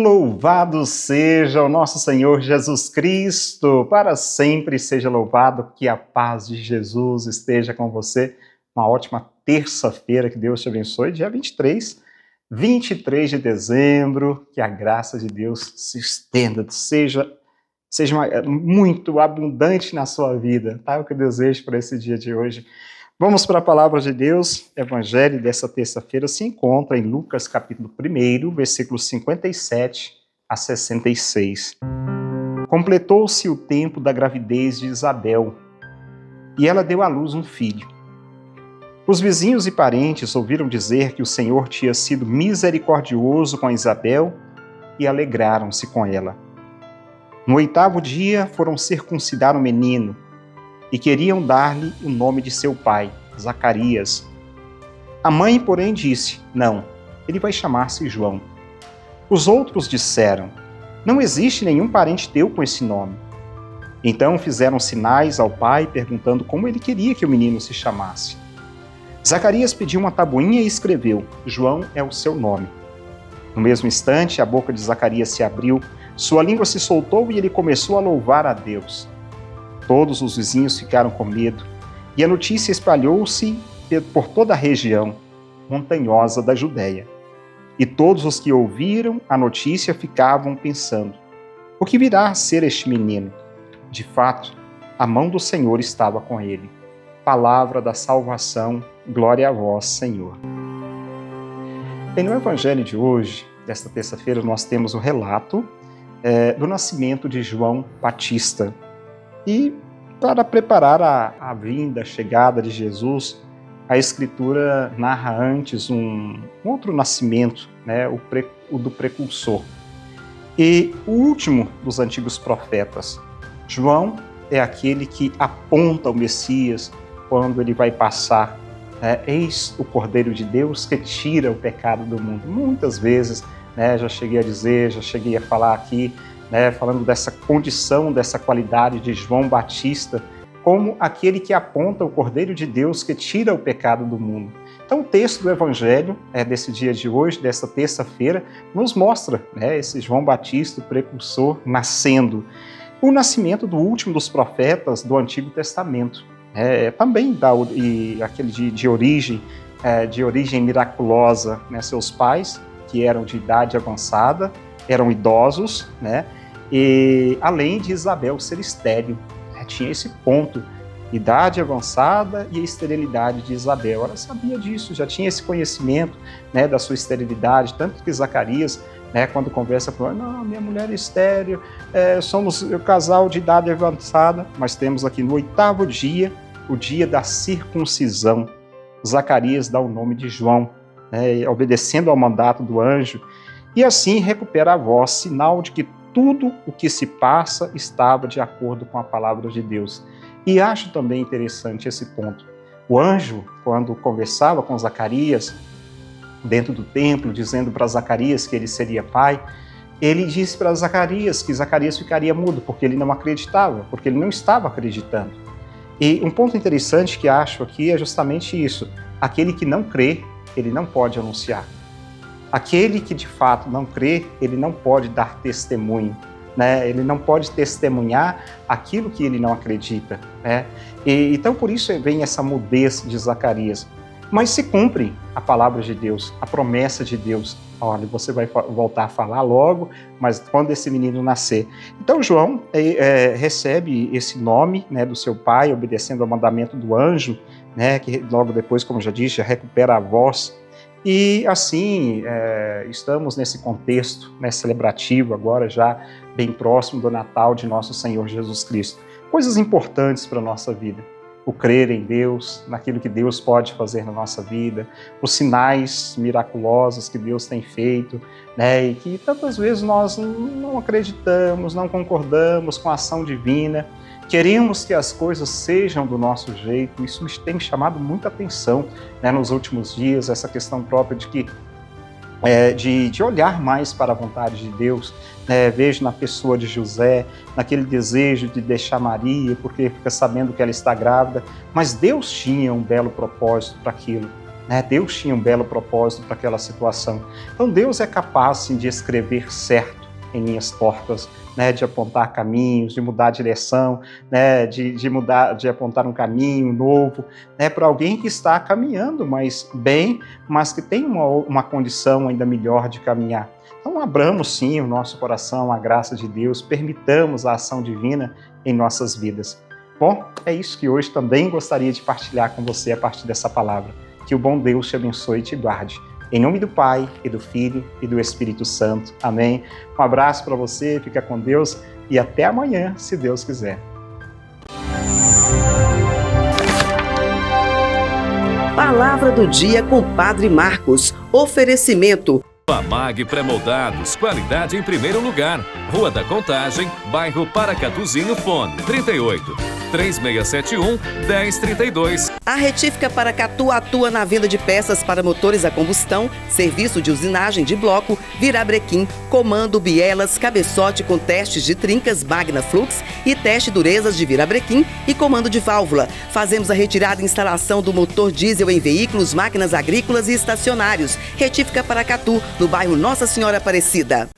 Louvado seja o nosso Senhor Jesus Cristo, para sempre seja louvado, que a paz de Jesus esteja com você. Uma ótima terça-feira, que Deus te abençoe, dia 23 de dezembro, que a graça de Deus se estenda, seja muito abundante na sua vida, tá? É o que eu desejo para esse dia de hoje. Vamos para a palavra de Deus. O evangelho dessa terça-feira se encontra em Lucas capítulo 1, versículos 57 a 66. Completou-se o tempo da gravidez de Isabel, e ela deu à luz um filho. Os vizinhos e parentes ouviram dizer que o Senhor tinha sido misericordioso com Isabel e alegraram-se com ela. No 8º dia foram circuncidar o menino, e queriam dar-lhe o nome de seu pai, Zacarias. A mãe, porém, disse: não, ele vai chamar-se João. Os outros disseram: não existe nenhum parente teu com esse nome. Então fizeram sinais ao pai, perguntando como ele queria que o menino se chamasse. Zacarias pediu uma tabuinha e escreveu: João é o seu nome. No mesmo instante, a boca de Zacarias se abriu, sua língua se soltou e ele começou a louvar a Deus. Todos os vizinhos ficaram com medo, e a notícia espalhou-se por toda a região montanhosa da Judéia. E todos os que ouviram a notícia ficavam pensando: o que virá a ser este menino? De fato, a mão do Senhor estava com ele. Palavra da salvação, glória a vós, Senhor. E no evangelho de hoje, desta terça-feira, nós temos o relato do nascimento de João Batista. E para preparar a vinda, a chegada de Jesus, a Escritura narra antes um outro nascimento, né, o do precursor. E o último dos antigos profetas, João, é aquele que aponta o Messias quando ele vai passar. Eis o Cordeiro de Deus que tira o pecado do mundo. Muitas vezes, já cheguei a dizer, já cheguei a falar aqui, falando dessa condição, dessa qualidade de João Batista, como aquele que aponta o Cordeiro de Deus que tira o pecado do mundo. Então o texto do Evangelho desse dia de hoje, dessa terça-feira, nos mostra esse João Batista, o precursor, nascendo. O nascimento do último dos profetas do Antigo Testamento. Também aquele de origem miraculosa, seus pais, que eram de idade avançada, eram idosos, e além de Isabel ser estéril, tinha esse ponto, idade avançada e a esterilidade de Isabel. Ela sabia disso, já tinha esse conhecimento da sua esterilidade, tanto que Zacarias, quando conversa com ela, não, minha mulher é estéril, somos o casal de idade avançada, mas temos aqui no 8º dia, o dia da circuncisão. Zacarias dá o nome de João, obedecendo ao mandato do anjo, e assim recupera a voz, sinal de que tudo o que se passa estava de acordo com a palavra de Deus. E acho também interessante esse ponto. O anjo, quando conversava com Zacarias, dentro do templo, dizendo para Zacarias que ele seria pai, ele disse para Zacarias que Zacarias ficaria mudo, porque ele não acreditava, porque ele não estava acreditando. E um ponto interessante que acho aqui é justamente isso. Aquele que não crê, ele não pode anunciar. Aquele que de fato não crê, ele não pode dar testemunho, ele não pode testemunhar aquilo que ele não acredita. Então por isso vem essa mudez de Zacarias. Mas se cumpre a palavra de Deus, a promessa de Deus. Olha, você vai voltar a falar logo, mas quando esse menino nascer. Então João recebe esse nome do seu pai, obedecendo ao mandamento do anjo, que logo depois, como já disse, já recupera a voz. E assim, estamos nesse contexto celebrativo, agora já bem próximo do Natal de nosso Senhor Jesus Cristo. Coisas importantes para a nossa vida. O crer em Deus, naquilo que Deus pode fazer na nossa vida, os sinais miraculosos que Deus tem feito, e que tantas vezes nós não acreditamos, não concordamos com a ação divina, queremos que as coisas sejam do nosso jeito. Isso tem chamado muita atenção nos últimos dias, essa questão própria de olhar mais para a vontade de Deus. Vejo na pessoa de José, naquele desejo de deixar Maria, porque fica sabendo que ela está grávida, mas Deus tinha um belo propósito para aquilo. né? Deus tinha um belo propósito para aquela situação. Então Deus é capaz sim, de escrever certo em minhas portas, né? De apontar caminhos, de mudar a direção, né? de apontar um caminho novo, né? Para alguém que está caminhando mais bem, mas que tem uma condição ainda melhor de caminhar. Então abramos sim o nosso coração à graça de Deus, permitamos a ação divina em nossas vidas. Bom, é isso que hoje também gostaria de partilhar com você a partir dessa palavra. Que o bom Deus te abençoe e te guarde. Em nome do Pai, e do Filho, e do Espírito Santo. Amém. Um abraço para você, fica com Deus e até amanhã, se Deus quiser. Palavra do dia com Padre Marcos. Oferecimento. Famag Pré-Moldados, qualidade em primeiro lugar. Rua da Contagem, bairro Paracatuzinho, fone 38-3671-1032. A Retífica Paracatu atua na venda de peças para motores a combustão, serviço de usinagem de bloco, virabrequim, comando, bielas, cabeçote com testes de trincas Magna Flux e teste durezas de virabrequim e comando de válvula. Fazemos a retirada e instalação do motor diesel em veículos, máquinas agrícolas e estacionários. Retífica Paracatu, no bairro Nossa Senhora Aparecida.